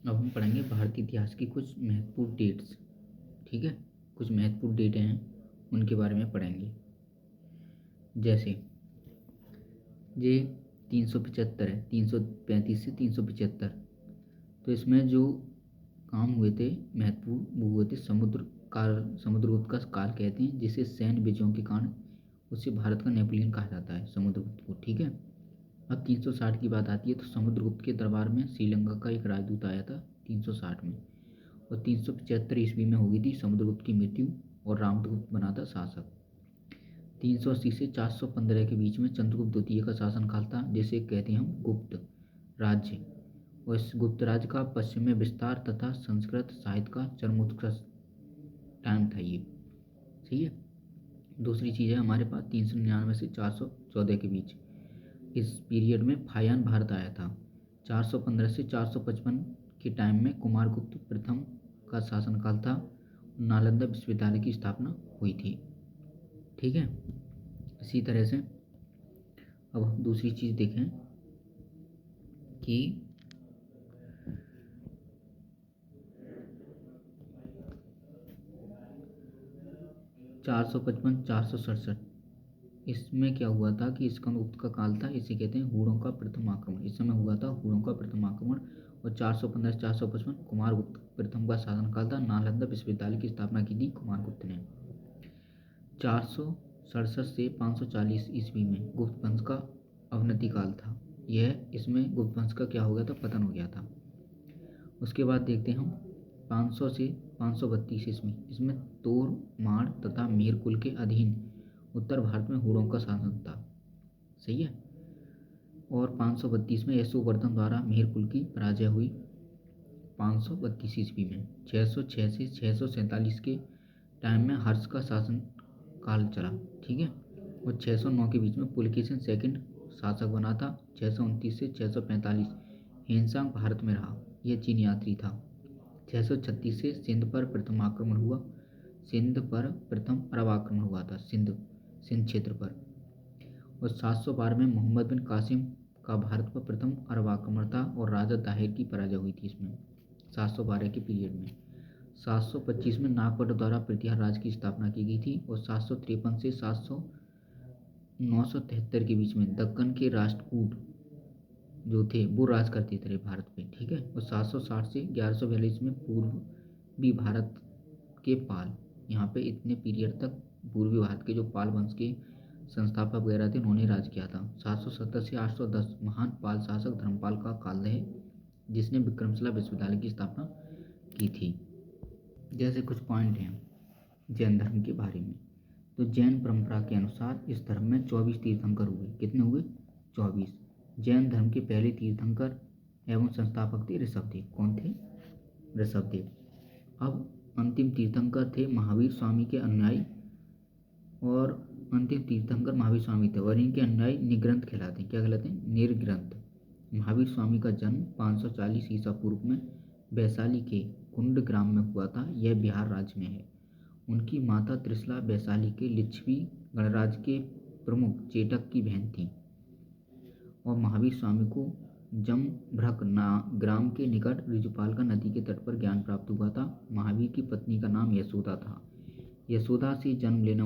अब हम पढ़ेंगे भारतीय इतिहास की कुछ महत्वपूर्ण डेट्स। ठीक है, कुछ महत्वपूर्ण डेट हैं उनके बारे में पढ़ेंगे। जैसे ये 375 है, 335 से 375। तो इसमें जो काम हुए थे महत्वपूर्ण वो हुए थे समुद्रगुप्त का काल कहते हैं, जिसे सैन्य विजयों के कारण उसे भारत का नेपोलियन कहा जाता है, समुद्रगुप्त को। ठीक है। अब 360 की बात आती है तो समुद्रगुप्त के दरबार में श्रीलंका का एक राजदूत आया था 360 में, और 375 ईस्वी में हो गई थी समुद्रगुप्त की मृत्यु और रामदूत बना था शासक। 380 से 415 के बीच में चंद्रगुप्त द्वितीय का शासनकाल था, जिसे कहते हैं हम गुप्त राज्य। और इस गुप्त राज्य का पश्चिम में विस्तार तथा संस्कृत साहित्य का चरमोत्कर्ष टाइम था ये। सही है। दूसरी चीज़ है हमारे पास 399 से 414 के बीच, इस पीरियड में फायान भारत आया था। 415 से 455 के टाइम में कुमारगुप्त प्रथम का शासनकाल था। नालंदा विश्वविद्यालय की स्थापना हुई थी। ठीक है। इसी तरह से अब हम दूसरी चीज़ देखें कि 455 467 इसमें क्या हुआ था कि स्कंदगुप्त का काल था, इसे कहते हैं हुड़ों का प्रथम आक्रमण। इस समय हुआ था हुड़ों का प्रथम आक्रमण। और 415 से 455 कुमारगुप्त प्रथम का शासनकाल था। नालंदा विश्वविद्यालय की स्थापना की थी कुमारगुप्त ने। 467 से 540 ईस्वी में गुप्त वंश का अवनति काल था। इसमें गुप्त वंश का क्या हो गया था, पतन हो गया था। उसके बाद देखते हैं हम 500 से 532 ईस्वी, इसमें तोर माड़ तथा मीर कुल के अधीन उत्तर भारत में हुड़ों का शासन था। सही है। और 532 में यशोवर्धन द्वारा मीर कुल की पराजय हुई 532 ईस्वी में। 606 से 647 के टाइम में हर्ष का शासन काल चला। ठीक है। और 609 के बीच में पुलकेशिन सेकंड शासक बना था। 629 से 645 हेनसांग भारत में रहा, यह चीन यात्री था। 636 से सिंध पर प्रथम आक्रमण हुआ। सिंध पर प्रथम अरब आक्रमण हुआ था, सिंध क्षेत्र पर। और 712 में मोहम्मद बिन कासिम का भारत पर प्रथम अरब आक्रमण था और राजा दाहिर की पराजय हुई थी इसमें 712 के पीरियड में। 725 में नागपट द्वारा प्रतिहार राज्य की स्थापना की गई थी। और 753 से 973 के बीच में दक्कन के राष्ट्रकूट जो थे वो राज करते थे भारत पे। ठीक है। और 760 से 1142 में पूर्वी भारत के पाल, यहाँ पे इतने पीरियड तक पूर्वी भारत के जो पाल वंश के संस्थापक वगैरह थे उन्होंने राज किया था। 770 से 810 महान पाल शासक धर्मपाल का काल है, जिसने विक्रमशिला विश्वविद्यालय की स्थापना की थी। जैसे कुछ पॉइंट हैं जैन धर्म के बारे में, तो जैन परंपरा के अनुसार इस धर्म में 24 तीर्थंकर हुए। कितने हुए? 24। जैन धर्म के पहले तीर्थंकर एवं संस्थापक थे ऋषभदेव। कौन थे? ऋषभदेव। अब अंतिम तीर्थंकर थे महावीर स्वामी के अनुयायी, और अंतिम तीर्थंकर महावीर स्वामी थे और इनके अनुयायी निग्रंथ कहलाते हैं। क्या कहलाते हैं? निर्ग्रंथ। महावीर स्वामी का जन्म 540 ईसा पूर्व में वैशाली के कुंड ग्राम में हुआ था। यह बिहार राज्य में है। उनकी माता त्रिशला वैशाली के लिच्छवी गणराज्य के प्रमुख चेटक की बहन थी। और महावीर स्वामी को जमभ्रक ग्राम के निकट ऋजुपालका नदी के तट पर ज्ञान प्राप्त हुआ था। महावीर की पत्नी का नाम यशोदा था। यशोदा से जन्म लेने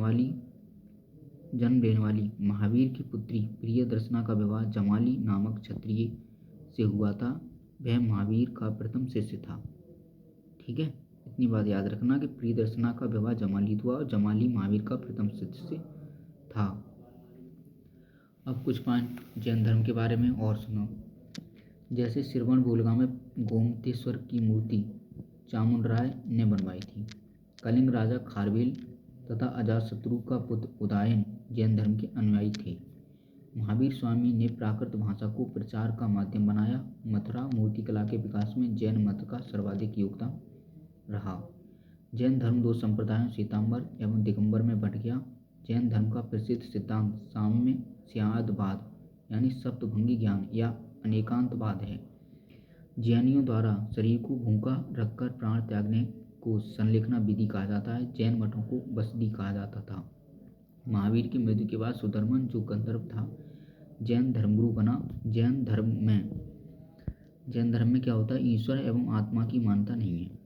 वाली महावीर की पुत्री प्रियदर्शना का विवाह जमाली नामक क्षत्रिय से हुआ था। वह महावीर का प्रथम शिष्य था। ठीक है। इतनी बात याद रखना कि प्रियदर्शना का विवाह जमाली हुआ और जमाली महावीर का प्रथम शिष्य था। अब कुछ पॉइंट जैन धर्म के बारे में और सुनो। जैसे श्रवण बेलगाम में गोमतेश्वर की मूर्ति चामुंडराय ने बनवाई थी। कलिंग राजा खारवेल तथा अजातशत्रु का पुत्र उदयन जैन धर्म के अनुयायी थे। महावीर स्वामी ने प्राकृत भाषा को प्रचार का माध्यम बनाया। मथुरा मूर्तिकला के विकास में जैन मत का सर्वाधिक योगदान रहा। जैन धर्म दो संप्रदायों श्वेतांबर एवं दिगंबर में बंट गया। जैन धर्म का प्रसिद्ध सिद्धांत साम्यस्यादवाद यानी सप्तभंगी ज्ञान या अनेकांतवाद है। जैनियों द्वारा शरीर को भूखा रखकर प्राण त्यागने को संलेखना विधि कहा जाता है। जैन मठों को बसदी कहा जाता था। महावीर की मृत्यु के बाद सुधर्मन जो गंधर्व था जैन धर्मगुरु बना। जैन धर्म में जैन धर्म में क्या होता है, ईश्वर एवं आत्मा की मान्यता नहीं है।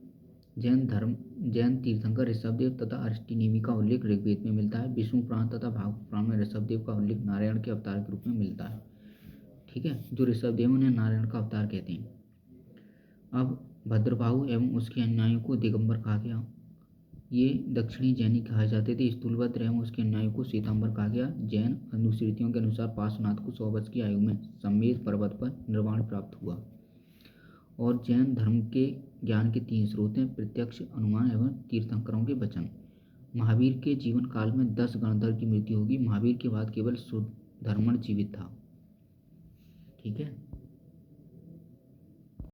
जैन तीर्थंकर ऋषभदेव तथा अष्टनेमि का उल्लेख ऋग्वेद में मिलता है। विष्णु पुराण तथा भागवत पुराण में ऋषभदेव का उल्लेख नारायण के अवतार के रूप में मिलता है। ठीक है, जो ऋषभदेव उन्हें नारायण का अवतार कहते हैं। अब भद्रबाहु एवं उसके अनुयायियों को दिगंबर कहा गया। ये दक्षिणी जैनी कहा जाते थे। स्थूलभद्र एवं उसके अनुयायियों को श्वेतांबर कहा गया। जैन अनुश्रुतियों के अनुसार पार्श्वनाथ को 100 वर्ष की आयु में सम्मेद पर्वत पर निर्वाण प्राप्त हुआ। और जैन धर्म के ज्ञान के 3 स्रोत हैं, प्रत्यक्ष, अनुमान एवं तीर्थंकरों के वचन। महावीर के जीवन काल में 10 गणधर की मृत्यु होगी। महावीर के बाद केवल शुद्धधर्मण जीवित था। ठीक है।